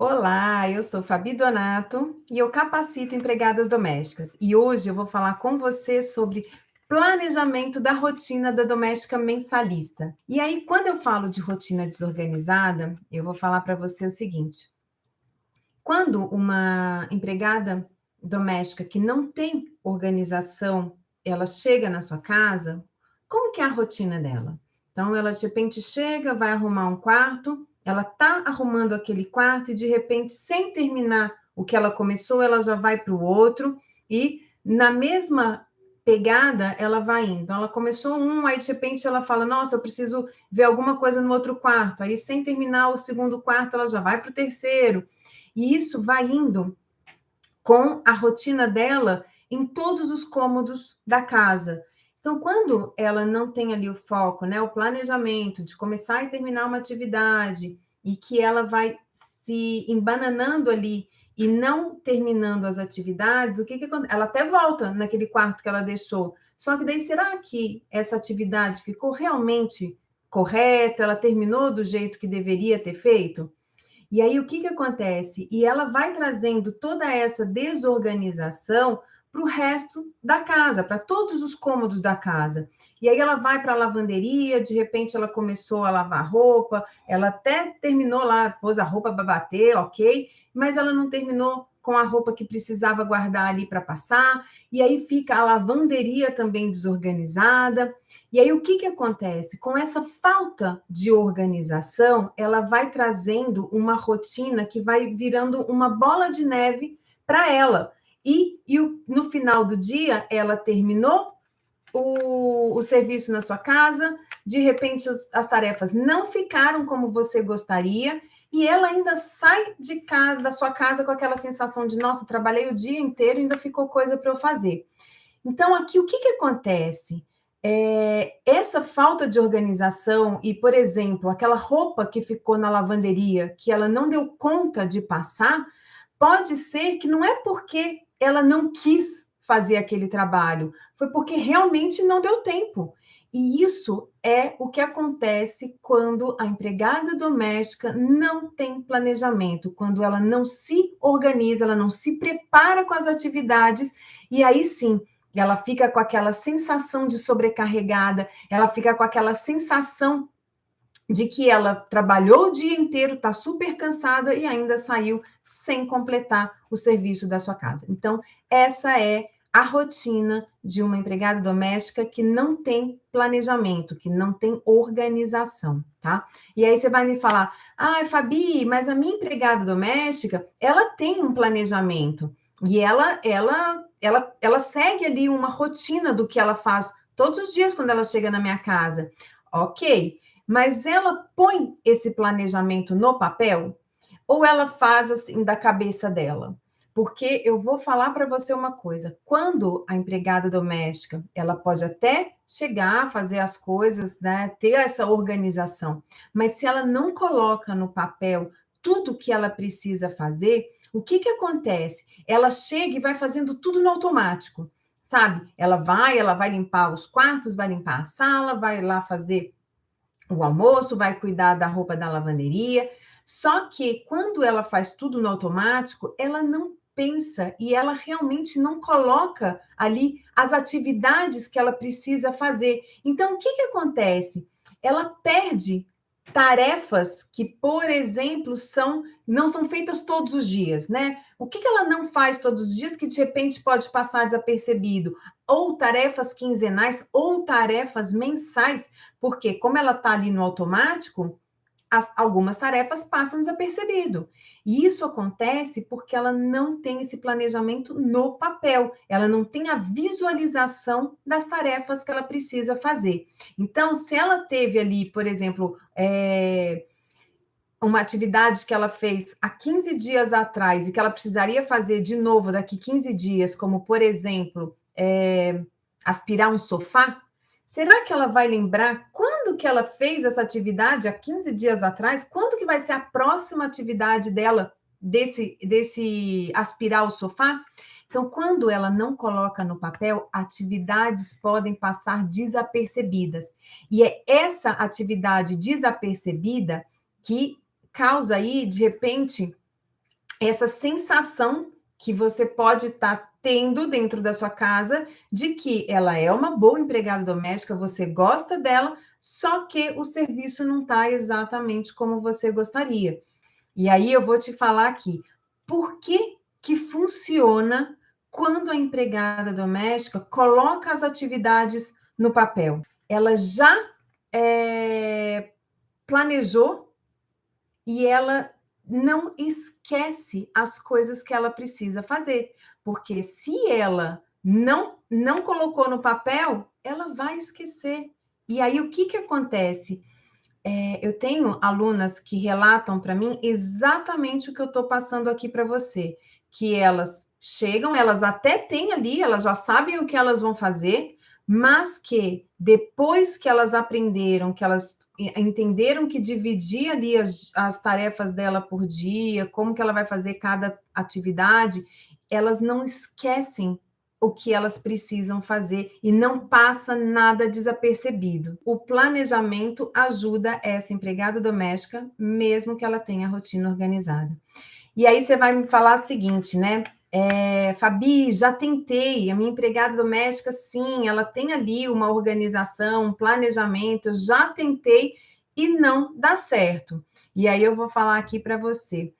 Olá, eu sou Fabi Donato e eu capacito empregadas domésticas. E hoje eu vou falar com você sobre planejamento da rotina da doméstica mensalista. E aí, quando eu falo de rotina desorganizada, eu vou falar para você o seguinte: quando uma empregada doméstica que não tem organização, ela chega na sua casa, como que é a rotina dela? Então, ela de repente chega, vai arrumar um quarto, ela tá arrumando aquele quarto e de repente, sem terminar o que ela começou, ela já vai para o outro e na mesma pegada ela vai indo. Então, ela começou um, aí de repente ela fala: "Nossa, eu preciso ver alguma coisa no outro quarto". Aí, sem terminar o segundo quarto, ela já vai para o terceiro. E isso vai indo com a rotina dela em todos os cômodos da casa. Então, quando ela não tem ali o foco, né, o planejamento de começar e terminar uma atividade e que ela vai se embananando ali e não terminando as atividades, o que que acontece? Ela até volta naquele quarto que ela deixou. Só que daí, será que essa atividade ficou realmente correta? Ela terminou do jeito que deveria ter feito? E aí o que que acontece? E ela vai trazendo toda essa desorganização para o resto da casa, para todos os cômodos da casa. E aí ela vai para a lavanderia, de repente ela começou a lavar roupa, ela até terminou lá, pôs a roupa para bater, ok, mas ela não terminou com a roupa que precisava guardar ali para passar, e aí fica a lavanderia também desorganizada. E aí, o que que acontece? Com essa falta de organização, ela vai trazendo uma rotina que vai virando uma bola de neve para ela. No final do dia, ela terminou o serviço na sua casa, de repente as tarefas não ficaram como você gostaria, e ela ainda sai de casa, da sua casa, com aquela sensação de: nossa, trabalhei o dia inteiro e ainda ficou coisa para eu fazer. Então, aqui, o que que acontece? Essa falta de organização e, por exemplo, aquela roupa que ficou na lavanderia, que ela não deu conta de passar, pode ser que não é porque ela não quis fazer aquele trabalho, foi porque realmente não deu tempo. E isso é o que acontece quando a empregada doméstica não tem planejamento, quando ela não se organiza, ela não se prepara com as atividades, e aí sim, ela fica com aquela sensação de sobrecarregada, ela fica com aquela sensação de que ela trabalhou o dia inteiro, está super cansada e ainda saiu sem completar o serviço da sua casa. Então, essa é a rotina de uma empregada doméstica que não tem planejamento, que não tem organização, tá? E aí você vai me falar: "Ai, Fabi, mas a minha empregada doméstica, ela tem um planejamento e ela segue ali uma rotina do que ela faz todos os dias quando ela chega na minha casa". Ok, mas ela põe esse planejamento no papel ou ela faz assim da cabeça dela? Porque eu vou falar para você uma coisa, quando a empregada doméstica, ela pode até chegar a fazer as coisas, né, ter essa organização, mas se ela não coloca no papel tudo que ela precisa fazer, o que que acontece? Ela chega e vai fazendo tudo no automático, sabe? Ela vai limpar os quartos, vai limpar a sala, vai lá fazer o almoço, vai cuidar da roupa da lavanderia. Só que quando ela faz tudo no automático, ela não pensa e ela realmente não coloca ali as atividades que ela precisa fazer. Então, o que que acontece? Ela perde tarefas que, por exemplo, não são feitas todos os dias, né? O que que ela não faz todos os dias que de repente pode passar desapercebido? Ou tarefas quinzenais ou tarefas mensais, porque como ela está ali no automático, algumas tarefas passam desapercebido. E isso acontece porque ela não tem esse planejamento no papel, ela não tem a visualização das tarefas que ela precisa fazer. Então, se ela teve ali, por exemplo, uma atividade que ela fez há 15 dias atrás e que ela precisaria fazer de novo daqui 15 dias, como, por exemplo, aspirar um sofá, será que ela vai lembrar quando que ela fez essa atividade há 15 dias atrás? Quando que vai ser a próxima atividade dela desse aspirar o sofá? Então, quando ela não coloca no papel, atividades podem passar desapercebidas. E é essa atividade desapercebida que causa aí, de repente, essa sensação que você pode estar tendo dentro da sua casa de que ela é uma boa empregada doméstica, você gosta dela, só que o serviço não está exatamente como você gostaria. E aí eu vou te falar aqui, por que que funciona quando a empregada doméstica coloca as atividades no papel? Ela já planejou e ela não esquece as coisas que ela precisa fazer, porque se ela não colocou no papel, ela vai esquecer. E aí o que que acontece? Eu tenho alunas que relatam para mim exatamente o que eu estou passando aqui para você, que elas chegam, elas até têm ali, elas já sabem o que elas vão fazer, mas que depois que elas aprenderam, que elas entenderam que dividir ali as tarefas dela por dia, como que ela vai fazer cada atividade, elas não esquecem o que elas precisam fazer e não passa nada desapercebido. O planejamento ajuda essa empregada doméstica, mesmo que ela tenha a rotina organizada. E aí você vai me falar o seguinte, né? Fabi, já tentei, a minha empregada doméstica, sim, ela tem ali uma organização, um planejamento, eu já tentei e não dá certo. E aí eu vou falar aqui para você.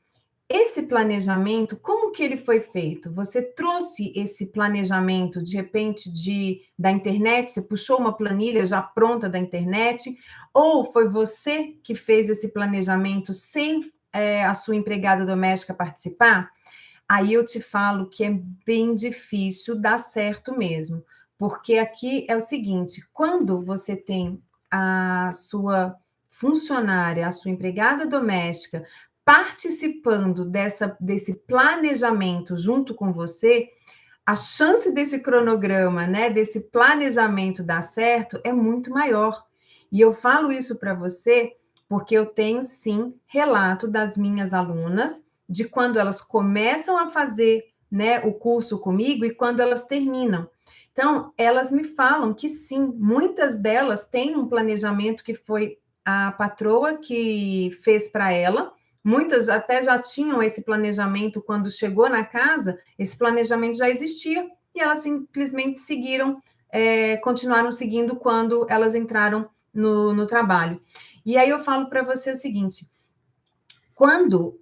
Esse planejamento, como que ele foi feito? Você trouxe esse planejamento, de repente, da internet? Você puxou uma planilha já pronta da internet? Ou foi você que fez esse planejamento sem a sua empregada doméstica participar? Aí eu te falo que é bem difícil dar certo mesmo. Porque aqui é o seguinte: quando você tem a sua funcionária, a sua empregada doméstica, participando desse planejamento junto com você, a chance desse cronograma, né, desse planejamento dar certo é muito maior. E eu falo isso para você porque eu tenho sim relato das minhas alunas de quando elas começam a fazer, né, o curso comigo e quando elas terminam. Então, elas me falam que sim, muitas delas têm um planejamento que foi a patroa que fez para ela. Muitas até já tinham esse planejamento quando chegou na casa, esse planejamento já existia e elas simplesmente seguiram, continuaram seguindo quando elas entraram no trabalho. E aí eu falo para você o seguinte: quando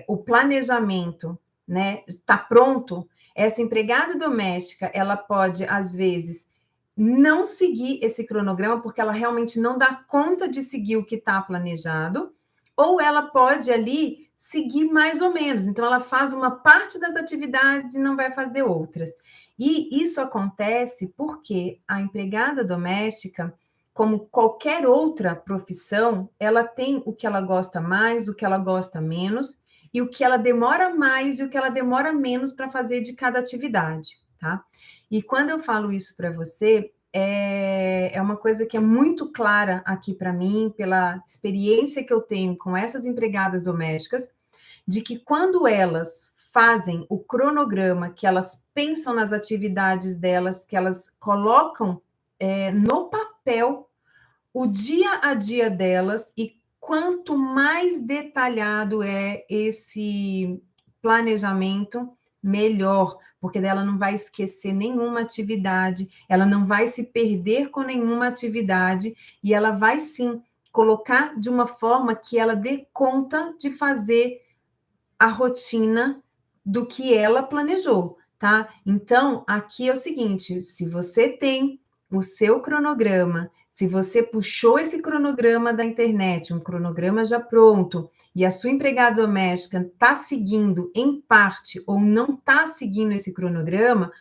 o planejamento, né, está pronto, essa empregada doméstica ela pode às vezes não seguir esse cronograma porque ela realmente não dá conta de seguir o que está planejado, ou ela pode ali seguir mais ou menos. Então ela faz uma parte das atividades e não vai fazer outras. E isso acontece porque a empregada doméstica, como qualquer outra profissão, ela tem o que ela gosta mais, o que ela gosta menos, e o que ela demora mais e o que ela demora menos para fazer de cada atividade, tá? E quando eu falo isso para você, é uma coisa que é muito clara aqui para mim, pela experiência que eu tenho com essas empregadas domésticas, de que quando elas fazem o cronograma, que elas pensam nas atividades delas, que elas colocam no papel o dia a dia delas e quanto mais detalhado é esse planejamento, melhor, porque dela não vai esquecer nenhuma atividade, ela não vai se perder com nenhuma atividade e ela vai sim colocar de uma forma que ela dê conta de fazer a rotina do que ela planejou, tá? Então, aqui é o seguinte: se você tem o seu cronograma, se você puxou esse cronograma da internet, um cronograma já pronto, e a sua empregada doméstica está seguindo em parte ou não está seguindo esse cronograma,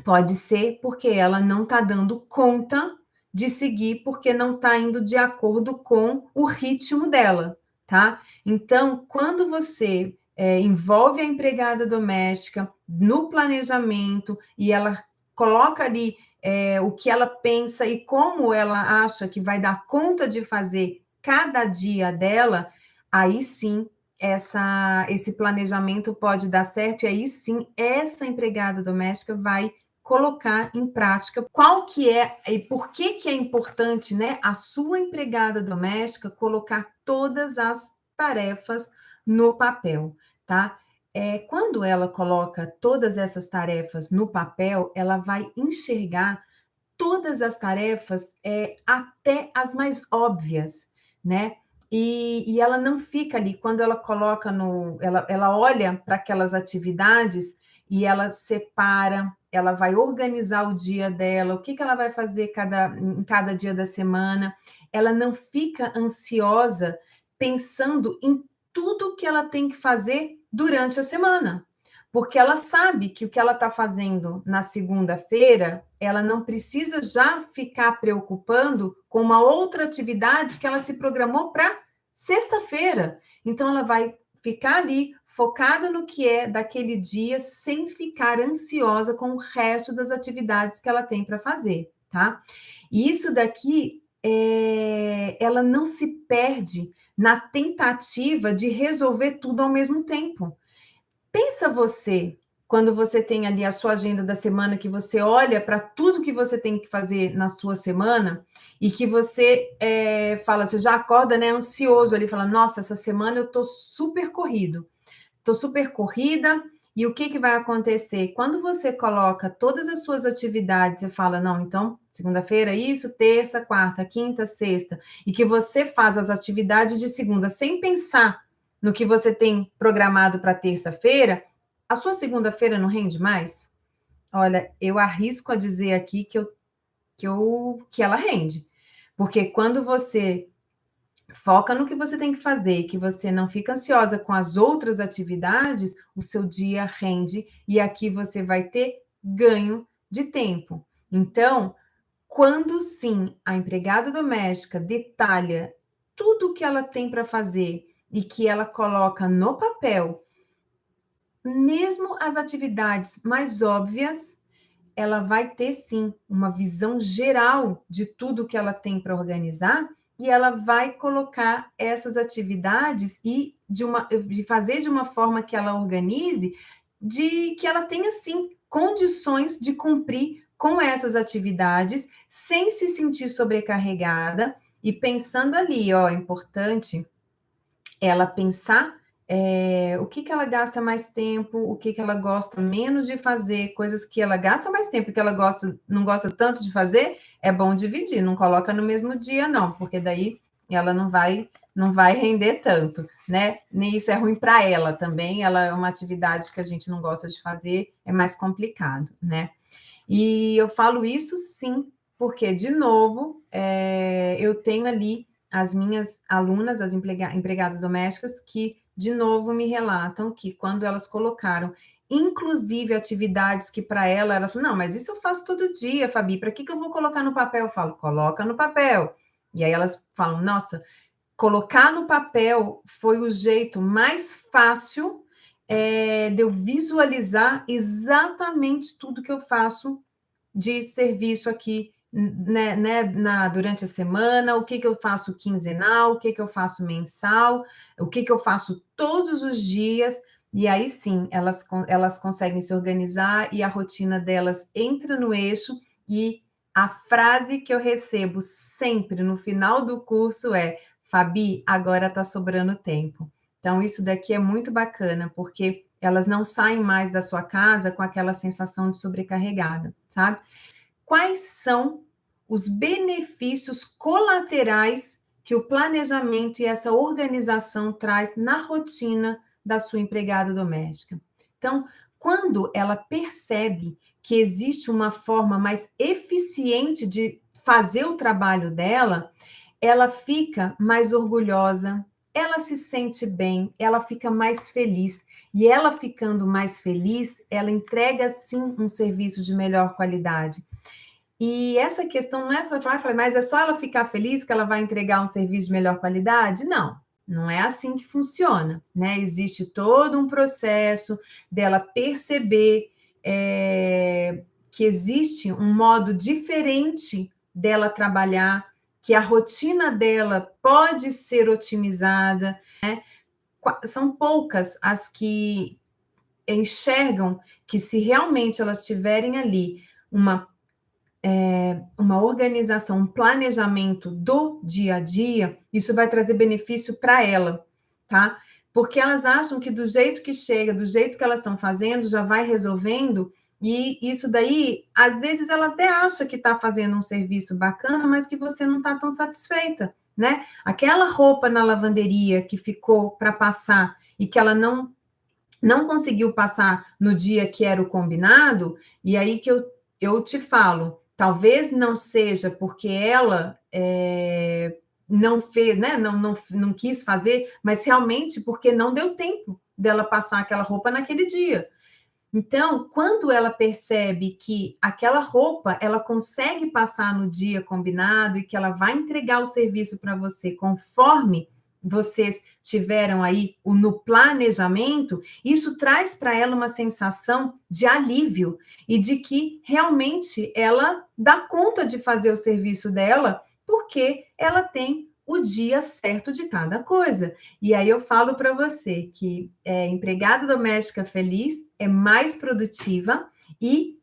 pode ser porque ela não está dando conta de seguir, porque não está indo de acordo com o ritmo dela, tá? Então, quando você envolve a empregada doméstica no planejamento e ela coloca ali o que ela pensa e como ela acha que vai dar conta de fazer cada dia dela, aí sim esse planejamento pode dar certo, e aí sim essa empregada doméstica vai colocar em prática qual que é e por que que é importante, né, a sua empregada doméstica colocar todas as tarefas no papel, tá? Quando ela coloca todas essas tarefas no papel, ela vai enxergar todas as tarefas, até as mais óbvias, né? E ela não fica ali, quando ela coloca no. Ela olha para aquelas atividades e ela separa, ela vai organizar o dia dela, o que, que ela vai fazer em cada dia da semana. Ela não fica ansiosa pensando em tudo que ela tem que fazer durante a semana, porque ela sabe que o que ela está fazendo na segunda-feira, ela não precisa já ficar preocupando com uma outra atividade que ela se programou para sexta-feira. Então, ela vai ficar ali focada no que é daquele dia, sem ficar ansiosa com o resto das atividades que ela tem para fazer, tá? E isso daqui, ela não se perde na tentativa de resolver tudo ao mesmo tempo. Pensa você, quando você tem ali a sua agenda da semana, que você olha para tudo que você tem que fazer na sua semana e que você fala, você já acorda, né, ansioso ali, fala, nossa, essa semana eu tô super corrida, e o que que vai acontecer? Quando você coloca todas as suas atividades, você fala, não, então, segunda-feira isso, terça, quarta, quinta, sexta, e que você faz as atividades de segunda sem pensar no que você tem programado para terça-feira, a sua segunda-feira não rende mais? Olha, eu arrisco a dizer aqui que ela rende. Porque quando você foca no que você tem que fazer, que você não fica ansiosa com as outras atividades, o seu dia rende e aqui você vai ter ganho de tempo. Então, quando sim a empregada doméstica detalha tudo o que ela tem para fazer e que ela coloca no papel, mesmo as atividades mais óbvias, ela vai ter sim uma visão geral de tudo que ela tem para organizar e ela vai colocar essas atividades e de fazer de uma forma que ela organize, de que ela tenha sim condições de cumprir com essas atividades sem se sentir sobrecarregada e pensando ali, ó, é importante ela pensar o que, que ela gasta mais tempo, o que, que ela gosta menos de fazer, coisas que ela gasta mais tempo e que ela não gosta tanto de fazer, é bom dividir, não coloca no mesmo dia, não, porque daí ela não vai render tanto, né? Nem isso é ruim para ela também, ela é uma atividade que a gente não gosta de fazer, é mais complicado, né? E eu falo isso sim, porque, de novo, eu tenho ali as minhas alunas, as empregadas domésticas, que, de novo, me relatam que quando elas colocaram, inclusive, atividades que para ela, elas falam, não, mas isso eu faço todo dia, Fabi, para que eu vou colocar no papel? Eu falo, coloca no papel. E aí elas falam, nossa, colocar no papel foi o jeito mais fácil de eu visualizar exatamente tudo que eu faço de serviço aqui, né, durante a semana, o que, que eu faço quinzenal, o que, que eu faço mensal, o que, que eu faço todos os dias, e aí sim, elas conseguem se organizar e a rotina delas entra no eixo, e a frase que eu recebo sempre no final do curso é: Fabi, agora está sobrando tempo. Então, isso daqui é muito bacana, porque elas não saem mais da sua casa com aquela sensação de sobrecarregada, sabe? Quais são os benefícios colaterais que o planejamento e essa organização traz na rotina da sua empregada doméstica? Então, quando ela percebe que existe uma forma mais eficiente de fazer o trabalho dela, ela fica mais orgulhosa, ela se sente bem, ela fica mais feliz. E ela ficando mais feliz, ela entrega sim um serviço de melhor qualidade. E essa questão não é falar, mas é só ela ficar feliz que ela vai entregar um serviço de melhor qualidade? Não, não é assim que funciona, né? Existe todo um processo dela perceber que existe um modo diferente dela trabalhar, que a rotina dela pode ser otimizada, né? São poucas as que enxergam que se realmente elas tiverem ali uma organização, um planejamento do dia a dia, isso vai trazer benefício para ela, tá? porque elas acham que do jeito que chega, do jeito que elas estão fazendo, já vai resolvendo, e isso daí, às vezes ela até acha que está fazendo um serviço bacana, mas que você não está tão satisfeita, né? Aquela roupa na lavanderia que ficou para passar e que ela não conseguiu passar no dia que era o combinado, e aí que eu te falo, talvez não seja porque ela não fez, né? Não quis fazer, mas realmente porque não deu tempo dela passar aquela roupa naquele dia. Então, quando ela percebe que aquela roupa ela consegue passar no dia combinado e que ela vai entregar o serviço para você conforme vocês tiveram aí no planejamento, isso traz para ela uma sensação de alívio e de que realmente ela dá conta de fazer o serviço dela, porque ela tem o dia certo de cada coisa. E aí eu falo para você que empregada doméstica feliz é mais produtiva e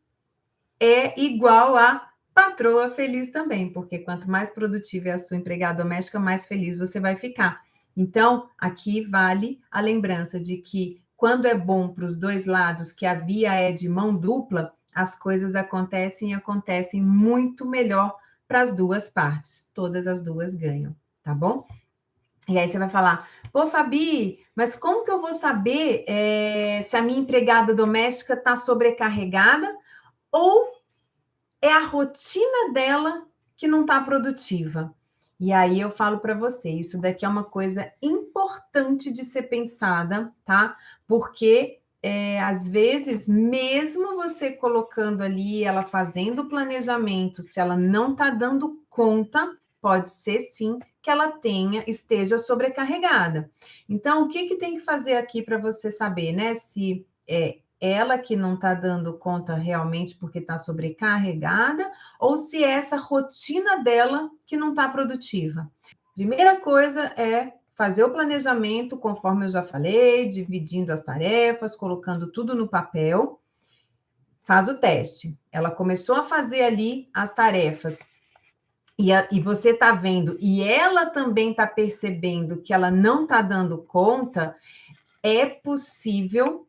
é igual a patroa feliz também, porque quanto mais produtiva é a sua empregada doméstica, mais feliz você vai ficar. Então, aqui vale a lembrança de que quando é bom para os dois lados, que a via é de mão dupla, as coisas acontecem e acontecem muito melhor para as duas partes. Todas as duas ganham, tá bom? E aí você vai falar, pô, Fabi, mas como que eu vou saber se a minha empregada doméstica está sobrecarregada ou é a rotina dela que não está produtiva? E aí eu falo para você, isso daqui é uma coisa importante de ser pensada, tá? Porque às vezes, mesmo você colocando ali, ela fazendo o planejamento, se ela não está dando conta, pode ser sim que ela esteja sobrecarregada. Então, o que que tem que fazer aqui para você saber, né? Se é ela que não está dando conta realmente porque está sobrecarregada, ou se é essa rotina dela que não está produtiva. Primeira coisa é fazer o planejamento, conforme eu já falei, dividindo as tarefas, colocando tudo no papel. Faz o teste. Ela começou a fazer ali as tarefas e você está vendo, e ela também está percebendo que ela não está dando conta, é possível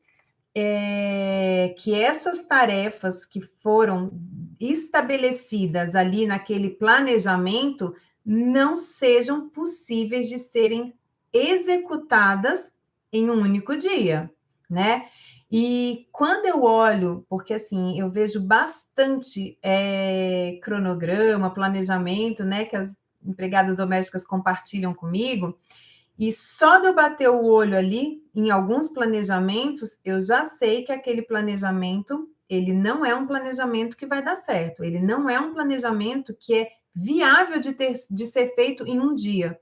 que essas tarefas que foram estabelecidas ali naquele planejamento não sejam possíveis de serem executadas em um único dia, né? E quando eu olho, porque assim, eu vejo bastante cronograma, planejamento, né, que as empregadas domésticas compartilham comigo, e só de eu bater o olho ali, em alguns planejamentos, eu já sei que aquele planejamento, ele não é um planejamento que vai dar certo, ele não é um planejamento que é viável de ser feito em um dia.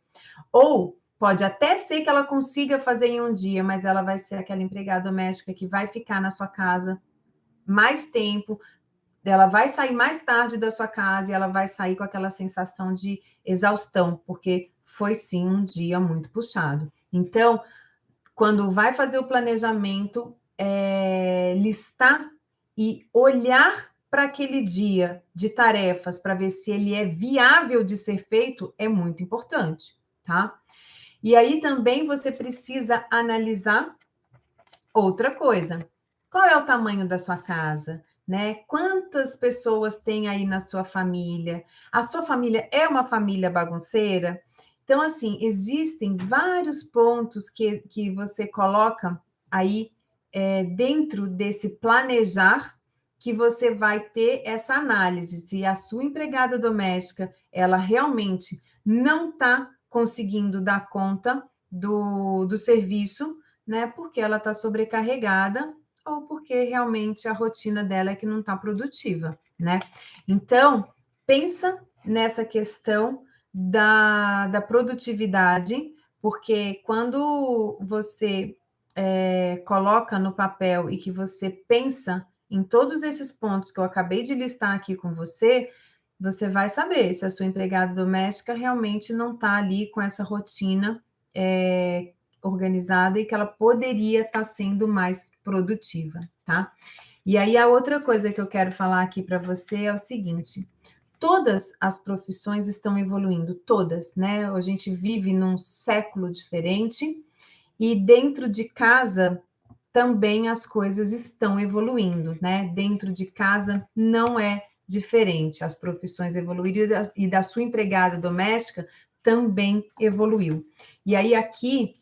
Ou pode até ser que ela consiga fazer em um dia, mas ela vai ser aquela empregada doméstica que vai ficar na sua casa mais tempo, ela vai sair mais tarde da sua casa e ela vai sair com aquela sensação de exaustão, porque foi sim um dia muito puxado. Então, quando vai fazer o planejamento, listar e olhar para aquele dia de tarefas para ver se ele é viável de ser feito é muito importante, tá? E aí também você precisa analisar outra coisa. Qual é o tamanho da sua casa? Né? Quantas pessoas tem aí na sua família? A sua família é uma família bagunceira? Então, assim, existem vários pontos que você coloca aí dentro desse planejar que você vai ter essa análise. Se a sua empregada doméstica, ela realmente não está conseguindo dar conta do serviço, né? Porque ela está sobrecarregada ou porque realmente a rotina dela é que não está produtiva, né? Então, pensa nessa questão da produtividade, porque quando você coloca no papel e que você pensa em todos esses pontos que eu acabei de listar aqui com você, você vai saber se a sua empregada doméstica realmente não está ali com essa rotina organizada e que ela poderia estar sendo mais produtiva, tá? E aí a outra coisa que eu quero falar aqui para você é o seguinte: todas as profissões estão evoluindo, todas, né? A gente vive num século diferente E dentro de casa também as coisas estão evoluindo, né? Dentro de casa não é diferente. As profissões evoluíram e da sua empregada doméstica também evoluiu. E aí aqui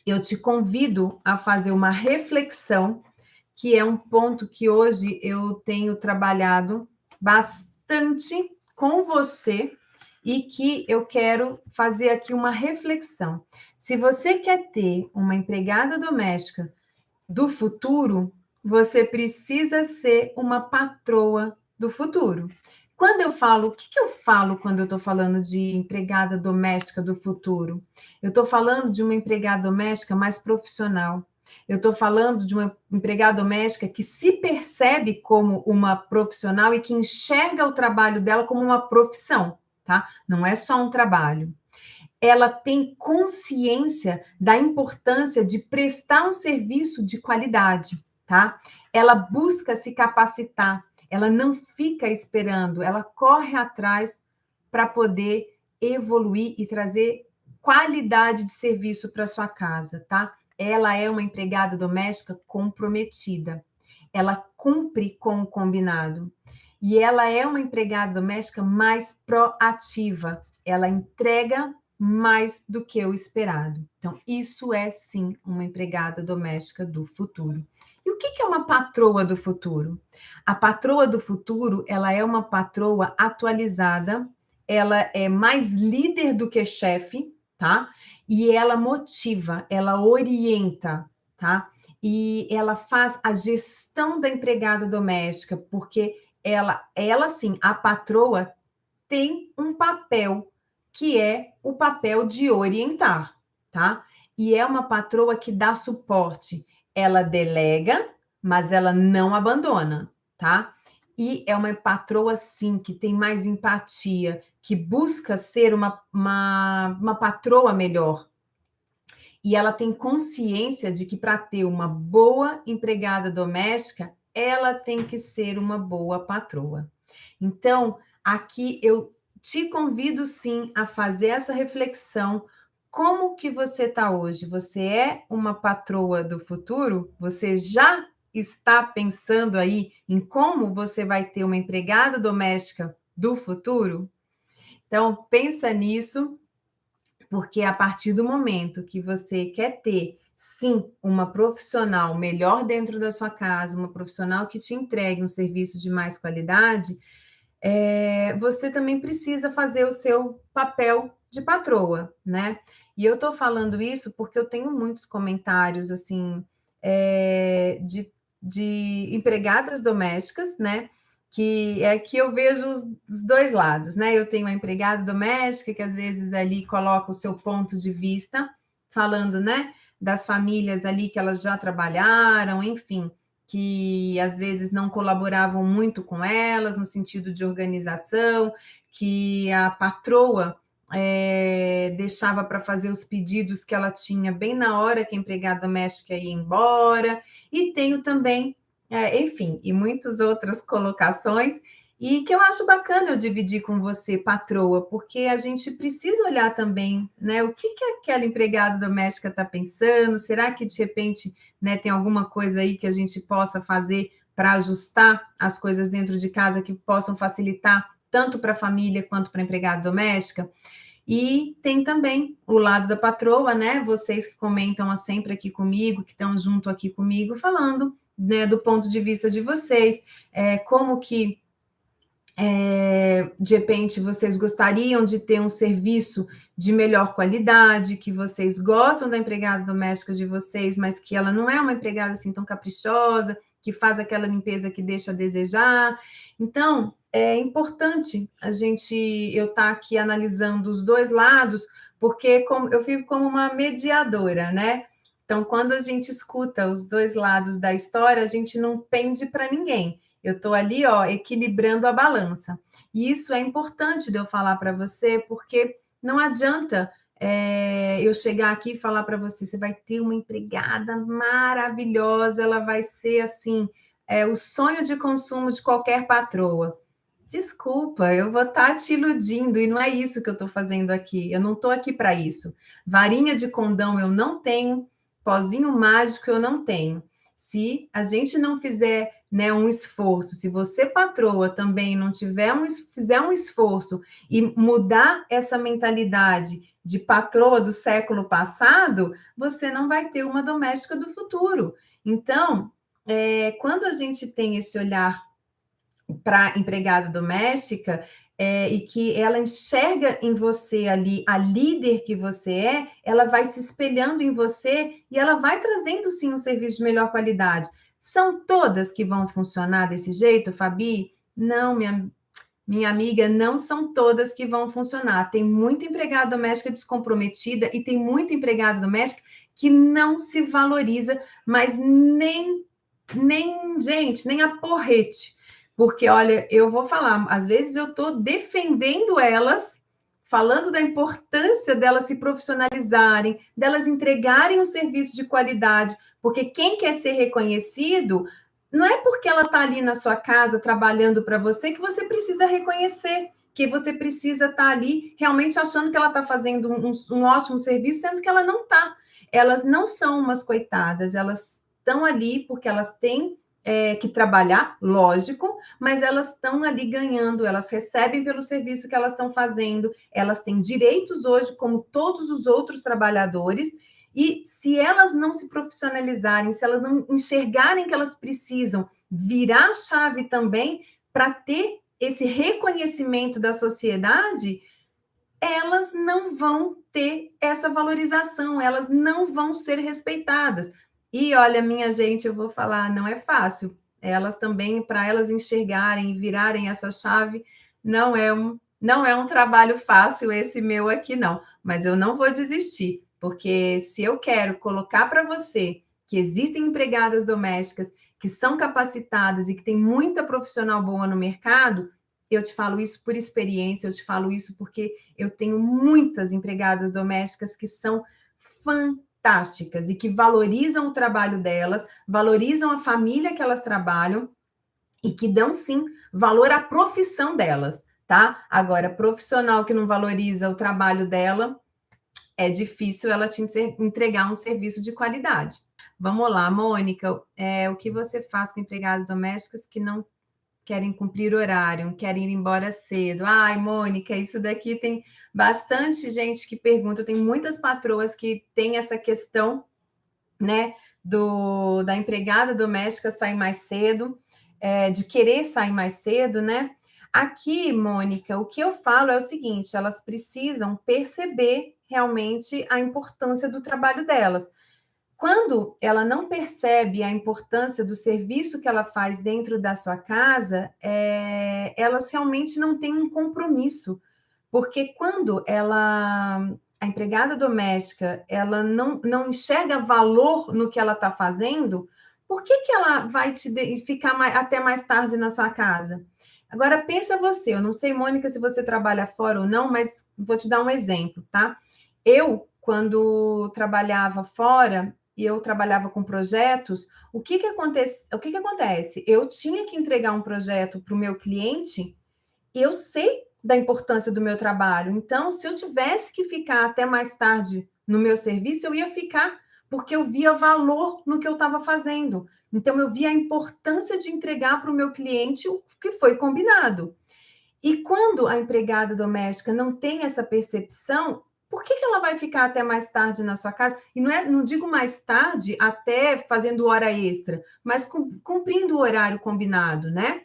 eu te convido a fazer uma reflexão, que é um ponto que hoje eu tenho trabalhado bastante com você e que eu quero fazer aqui uma reflexão. Se você quer ter uma empregada doméstica do futuro, você precisa ser uma patroa do futuro. Quando eu falo, o que eu falo quando eu estou falando de empregada doméstica do futuro? Eu estou falando de uma empregada doméstica mais profissional. Eu estou falando de uma empregada doméstica que se percebe como uma profissional e que enxerga o trabalho dela como uma profissão, tá? Não é só um trabalho. Ela tem consciência da importância de prestar um serviço de qualidade, tá? Ela busca se capacitar, ela não fica esperando, ela corre atrás para poder evoluir e trazer qualidade de serviço para sua casa, tá? Ela é uma empregada doméstica comprometida. Ela cumpre com o combinado. E ela é uma empregada doméstica mais proativa. Ela entrega mais do que o esperado. Então, isso é sim uma empregada doméstica do futuro. E o que é uma patroa do futuro? A patroa do futuro, ela é uma patroa atualizada, ela é mais líder do que chefe, tá? E ela motiva, ela orienta, tá? E ela faz a gestão da empregada doméstica, porque ela sim, a patroa tem um papel que é o papel de orientar, tá? E é uma patroa que dá suporte. Ela delega, mas ela não abandona, tá? E é uma patroa, sim, que tem mais empatia, que busca ser uma patroa melhor. E ela tem consciência de que para ter uma boa empregada doméstica, ela tem que ser uma boa patroa. Então, aqui eu te convido sim a fazer essa reflexão. Como que você está hoje? Você é uma patroa do futuro? Você já está pensando aí em como você vai ter uma empregada doméstica do futuro? Então, pensa nisso, porque a partir do momento que você quer ter, sim, uma profissional melhor dentro da sua casa, uma profissional que te entregue um serviço de mais qualidade, você também precisa fazer o seu papel de patroa, né? E eu estou falando isso porque eu tenho muitos comentários, assim, de empregadas domésticas, né? Que é que eu vejo os dois lados, né? Eu tenho uma empregada doméstica que às vezes ali coloca o seu ponto de vista, falando, né, das famílias ali que elas já trabalharam, enfim, que às vezes não colaboravam muito com elas no sentido de organização, que a patroa deixava para fazer os pedidos que ela tinha bem na hora que a empregada doméstica ia embora, e tenho também, enfim, e muitas outras colocações, e que eu acho bacana eu dividir com você, patroa, porque a gente precisa olhar também, né, o que aquela empregada doméstica está pensando, será que de repente, né, tem alguma coisa aí que a gente possa fazer para ajustar as coisas dentro de casa que possam facilitar tanto para a família quanto para a empregada doméstica? E tem também o lado da patroa, né? Vocês que comentam sempre aqui comigo, que estão junto aqui comigo, falando, né, do ponto de vista de vocês, como que de repente vocês gostariam de ter um serviço de melhor qualidade, que vocês gostam da empregada doméstica de vocês, mas que ela não é uma empregada assim tão caprichosa, que faz aquela limpeza que deixa a desejar. Então, é importante eu estar aqui analisando os dois lados, porque eu fico como uma mediadora, né? Então, quando a gente escuta os dois lados da história, a gente não pende para ninguém. Eu estou ali, ó, equilibrando a balança. E isso é importante de eu falar para você, porque não adianta eu chegar aqui e falar para você, você vai ter uma empregada maravilhosa, ela vai ser assim, o sonho de consumo de qualquer patroa. Desculpa, eu vou estar te iludindo e não é isso que eu estou fazendo aqui. Eu não estou aqui para isso. Varinha de condão eu não tenho, pozinho mágico eu não tenho. Se a gente não fizer, né, um esforço, se você, patroa, também não fizer um esforço e mudar essa mentalidade de patroa do século passado, você não vai ter uma doméstica do futuro. Então, quando a gente tem esse olhar para empregada doméstica, e que ela enxerga em você ali a líder que você é, ela vai se espelhando em você e ela vai trazendo sim um serviço de melhor qualidade. São todas que vão funcionar desse jeito, Fabi? Não, minha amiga, não são todas que vão funcionar. Tem muita empregada doméstica descomprometida e tem muita empregada doméstica que não se valoriza, mas gente, nem a porrete. Porque, olha, eu vou falar, às vezes eu estou defendendo elas, falando da importância delas se profissionalizarem, delas entregarem um serviço de qualidade, porque quem quer ser reconhecido, não é porque ela está ali na sua casa trabalhando para você que você precisa reconhecer, que você precisa estar ali realmente achando que ela está fazendo um ótimo serviço, sendo que ela não está. Elas não são umas coitadas, elas estão ali porque elas têm que trabalhar, lógico, mas elas estão ali ganhando, elas recebem pelo serviço que elas estão fazendo, elas têm direitos hoje, como todos os outros trabalhadores, e se elas não se profissionalizarem, se elas não enxergarem que elas precisam virar a chave também para ter esse reconhecimento da sociedade, elas não vão ter essa valorização, elas não vão ser respeitadas. E olha, minha gente, eu vou falar, não é fácil. Elas também, para elas enxergarem e virarem essa chave, não é um trabalho fácil esse meu aqui, não. Mas eu não vou desistir, porque se eu quero colocar para você que existem empregadas domésticas que são capacitadas e que tem muita profissional boa no mercado, eu te falo isso por experiência, eu te falo isso porque eu tenho muitas empregadas domésticas que são fantásticas e que valorizam o trabalho delas, valorizam a família que elas trabalham e que dão sim valor à profissão delas, tá? Agora, profissional que não valoriza o trabalho dela, é difícil ela te entregar um serviço de qualidade. Vamos lá, Mônica, o que você faz com empregadas domésticas que não querem cumprir horário, querem ir embora cedo? Ai, Mônica, isso daqui tem bastante gente que pergunta. Tem muitas patroas que têm essa questão, né, da empregada doméstica sair mais cedo, de querer sair mais cedo, né? Aqui, Mônica, o que eu falo é o seguinte: elas precisam perceber realmente a importância do trabalho delas. Quando ela não percebe a importância do serviço que ela faz dentro da sua casa, elas realmente não têm um compromisso, porque quando a empregada doméstica, ela não enxerga valor no que ela está fazendo, por que ela vai ficar até mais tarde na sua casa? Agora, pensa você, eu não sei, Mônica, se você trabalha fora ou não, mas vou te dar um exemplo, tá? Eu, quando trabalhava fora, e eu trabalhava com projetos, o que que acontece? Eu tinha que entregar um projeto para o meu cliente, e eu sei da importância do meu trabalho. Então, se eu tivesse que ficar até mais tarde no meu serviço, eu ia ficar, porque eu via valor no que eu estava fazendo. Então, eu via a importância de entregar para o meu cliente o que foi combinado. E quando a empregada doméstica não tem essa percepção, por que ela vai ficar até mais tarde na sua casa? E não digo mais tarde, até fazendo hora extra, mas cumprindo o horário combinado, né?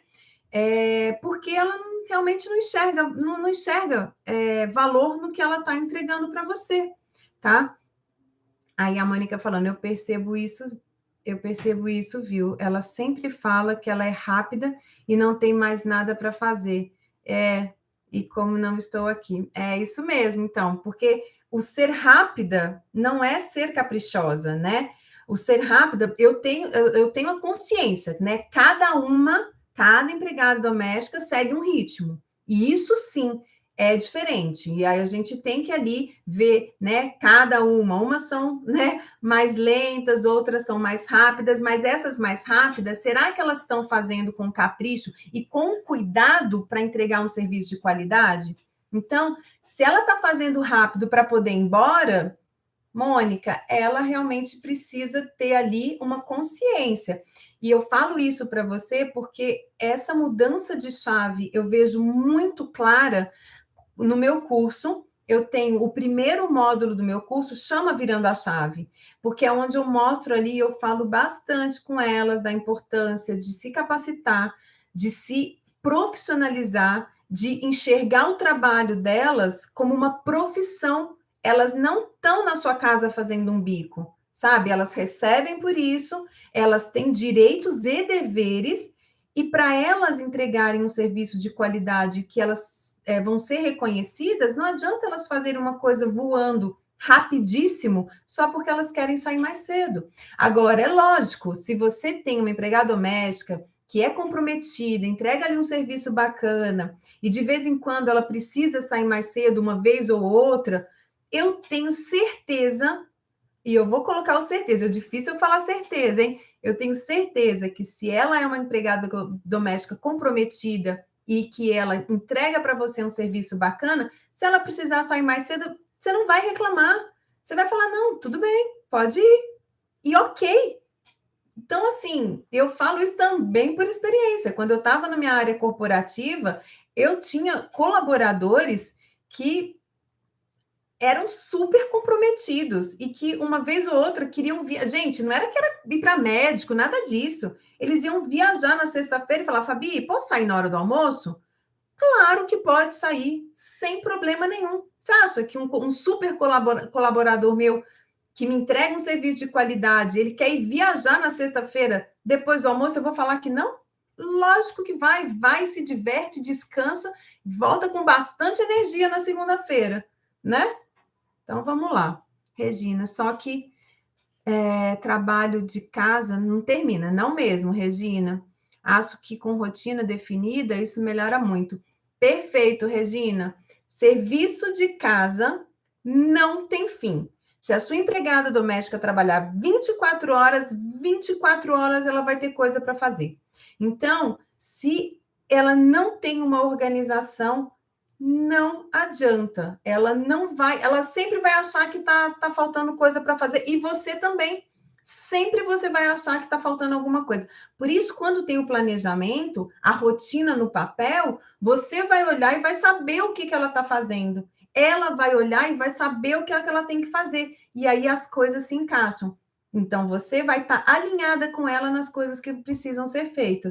Porque ela realmente não enxerga valor no que ela está entregando para você, tá? Aí a Mônica falando, eu percebo isso, viu? Ela sempre fala que ela é rápida e não tem mais nada para fazer. E como não estou aqui. É isso mesmo, então, porque o ser rápida não é ser caprichosa, né? O ser rápida, eu tenho a consciência, né? Cada empregada doméstica segue um ritmo. E isso sim é diferente. E aí a gente tem que ali ver, né, cada uma. Umas são, né, mais lentas, outras são mais rápidas, mas essas mais rápidas, será que elas estão fazendo com capricho e com cuidado para entregar um serviço de qualidade? Então, se ela está fazendo rápido para poder ir embora, Mônica, ela realmente precisa ter ali uma consciência. E eu falo isso para você porque essa mudança de chave eu vejo muito clara no meu curso. Eu tenho o primeiro módulo do meu curso, chama Virando a Chave, porque é onde eu mostro ali, eu falo bastante com elas da importância de se capacitar, de se profissionalizar, de enxergar o trabalho delas como uma profissão. Elas não estão na sua casa fazendo um bico, sabe? Elas recebem por isso, elas têm direitos e deveres, e para elas entregarem um serviço de qualidade que elas vão ser reconhecidas, não adianta elas fazerem uma coisa voando rapidíssimo só porque elas querem sair mais cedo. Agora, é lógico, se você tem uma empregada doméstica que é comprometida, entrega ali um serviço bacana e de vez em quando ela precisa sair mais cedo, uma vez ou outra, eu tenho certeza, e eu vou colocar o certeza, é difícil eu falar certeza, hein? Eu tenho certeza que se ela é uma empregada doméstica comprometida e que ela entrega para você um serviço bacana, se ela precisar sair mais cedo, você não vai reclamar. Você vai falar, não, tudo bem, pode ir. E ok. Então, assim, eu falo isso também por experiência. Quando eu estava na minha área corporativa, eu tinha colaboradores que eram super comprometidos e que uma vez ou outra queriam vir. Gente, não era que era ir para médico, nada disso. Eles iam viajar na sexta-feira e falar: Fabi, posso sair na hora do almoço? Claro que pode sair, sem problema nenhum. Você acha que um super colaborador meu que me entrega um serviço de qualidade, ele quer ir viajar na sexta-feira depois do almoço, eu vou falar que não? Lógico que vai, vai, se diverte, descansa, volta com bastante energia na segunda-feira, né? Então vamos lá, Regina. Só que trabalho de casa não termina, não mesmo, Regina. Acho que com rotina definida isso melhora muito. Perfeito, Regina. Serviço de casa não tem fim. Se a sua empregada doméstica trabalhar 24 horas, 24 horas ela vai ter coisa para fazer. Então, se ela não tem uma organização, não adianta. Ela não vai, ela sempre vai achar que tá faltando coisa para fazer. E você também. Sempre você vai achar que está faltando alguma coisa. Por isso, quando tem o planejamento, a rotina no papel, você vai olhar e vai saber o que, que ela está fazendo. Ela vai olhar e vai saber o que ela tem que fazer. E aí as coisas se encaixam. Então, você vai estar alinhada com ela nas coisas que precisam ser feitas.